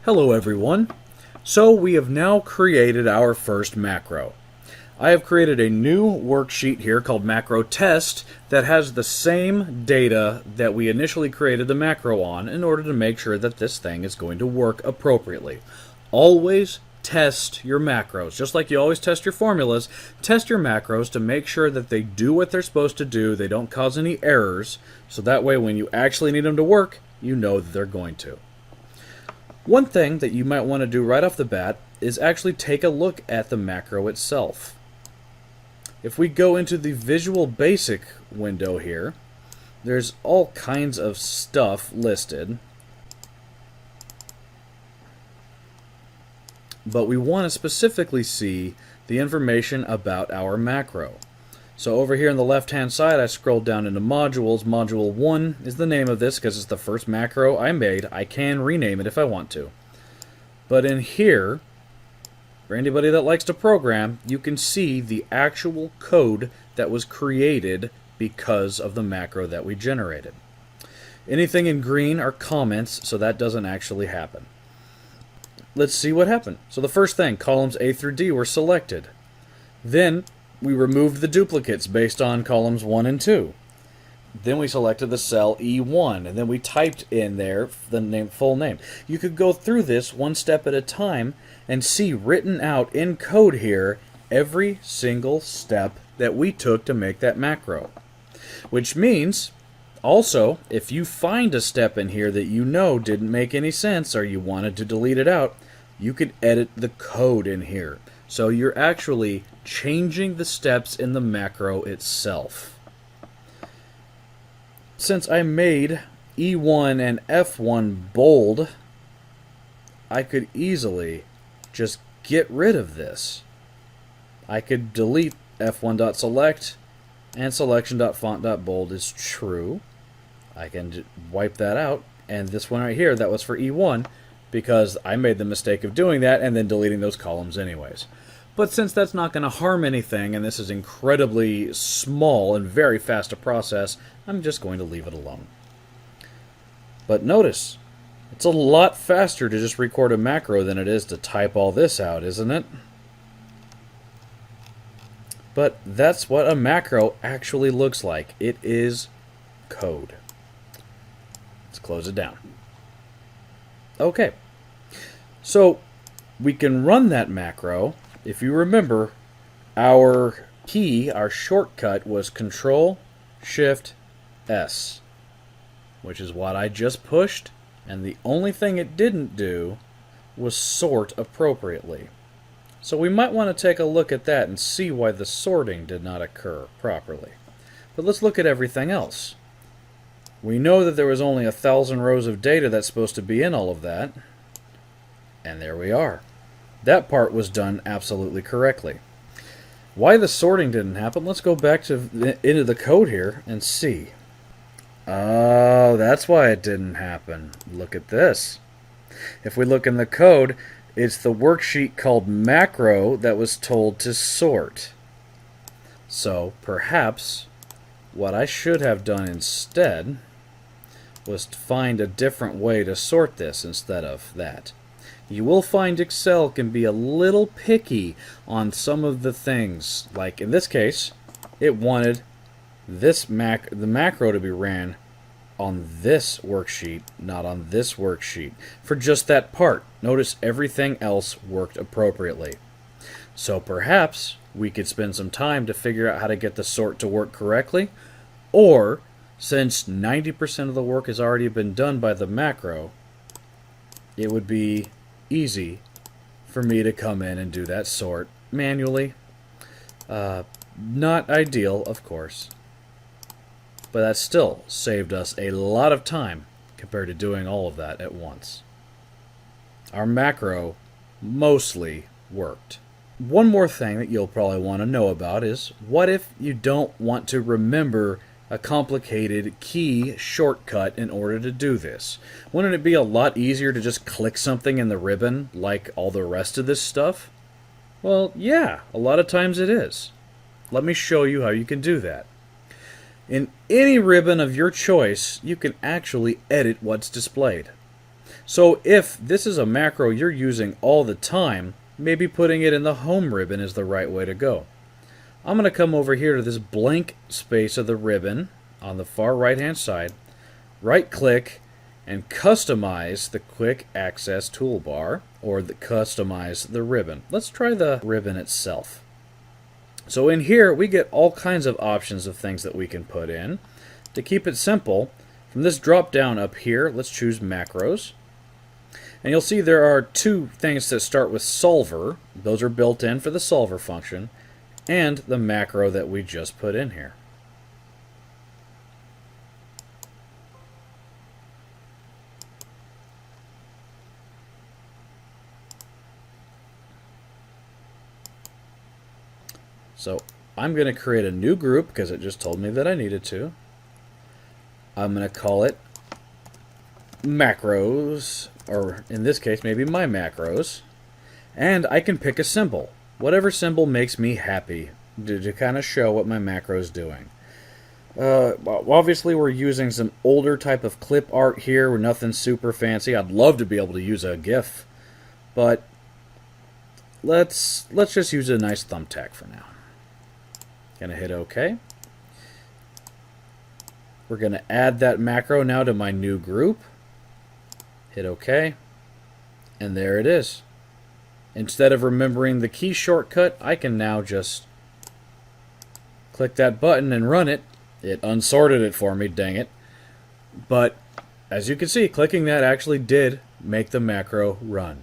Hello everyone. So we have now created our first macro. I have created a new worksheet here called macro test that has the same data that we initially created the macro on in order to make sure that this thing is going to work appropriately. Always test your macros. Just like you always test your formulas, test your macros to make sure that they do what they're supposed to do, they don't cause any errors, so that way when you actually need them to work, you know that they're going to. One thing that you might want to do right off the bat is actually take a look at the macro itself. If we go into the Visual Basic window here, there's all kinds of stuff listed, but we want to specifically see the information about our macro. So over here on the left-hand side, I scrolled down into modules. Module 1 is the name of this because it's the first macro I made. I can rename it if I want to. But in here, for anybody that likes to program, you can see the actual code that was created because of the macro that we generated. Anything in green are comments, so that doesn't actually happen. Let's see what happened. So the first thing, columns A through D were selected. Then we removed the duplicates based on columns 1 and 2. Then we selected the cell E1, and then we typed in there the full name. You could go through this one step at a time and see written out in code here every single step that we took to make that macro. Which means, also, if you find a step in here that you know didn't make any sense or you wanted to delete it out, you could edit the code in here. So you're actually changing the steps in the macro itself. Since I made E1 and F1 bold, I could easily just get rid of this. I could delete F1.select and selection.font.bold is true. I can wipe that out, and this one right here, that was for E1, because I made the mistake of doing that and then deleting those columns anyways. But since that's not going to harm anything, and this is incredibly small and very fast to process, I'm just going to leave it alone. But notice, it's a lot faster to just record a macro than it is to type all this out, isn't it? But that's what a macro actually looks like. It is code. Let's close it down. Okay, so we can run that macro. If you remember, our key, our shortcut was Control-Shift-S, which is what I just pushed, and the only thing it didn't do was sort appropriately. So we might want to take a look at that and see why the sorting did not occur properly. But let's look at everything else. We know that there was only 1,000 rows of data that's supposed to be in all of that, and there we are. That part was done absolutely correctly. Why the sorting didn't happen, let's go back to into the code here and see. Oh, that's why it didn't happen. Look at this. If we look in the code, it's the worksheet called macro that was told to sort. So perhaps what I should have done instead was to find a different way to sort this instead of that. You will find Excel can be a little picky on some of the things. Like in this case, it wanted this the macro to be ran on this worksheet, not on this worksheet, for just that part. Notice everything else worked appropriately. So perhaps we could spend some time to figure out how to get the sort to work correctly, or since 90% of the work has already been done by the macro, it would be easy for me to come in and do that sort manually. Not ideal, of course, but that still saved us a lot of time compared to doing all of that at once. Our macro mostly worked. One more thing that you'll probably want to know about is, what if you don't want to remember a complicated key shortcut in order to do this? Wouldn't it be a lot easier to just click something in the ribbon like all the rest of this stuff? Well, yeah, a lot of times it is. Let me show you how you can do that. In any ribbon of your choice, you can actually edit what's displayed. So if this is a macro you're using all the time, maybe putting it in the home ribbon is the right way to go. I'm going to come over here to this blank space of the ribbon on the far right hand side, right click, and customize the quick access toolbar, or customize the ribbon. Let's try the ribbon itself. So in here we get all kinds of options of things that we can put in. To keep it simple, from this drop down up here, let's choose macros. And you'll see there are two things that start with solver. Those are built in for the solver function, and the macro that we just put in here. So I'm going to create a new group because it just told me that I needed to. I'm going to call it macros, or in this case maybe my macros, and I can pick a symbol, whatever symbol makes me happy to kind of show what my macro is doing. Obviously we're using some older type of clip art here. We're nothing super fancy. I'd love to be able to use a GIF, but let's just use a nice thumbtack for now. Gonna hit OK. We're gonna add that macro now to my new group. Hit OK, and there it is. Instead of remembering the key shortcut, I can now just click that button and run it. It unsorted it for me, dang it. But as you can see, clicking that actually did make the macro run.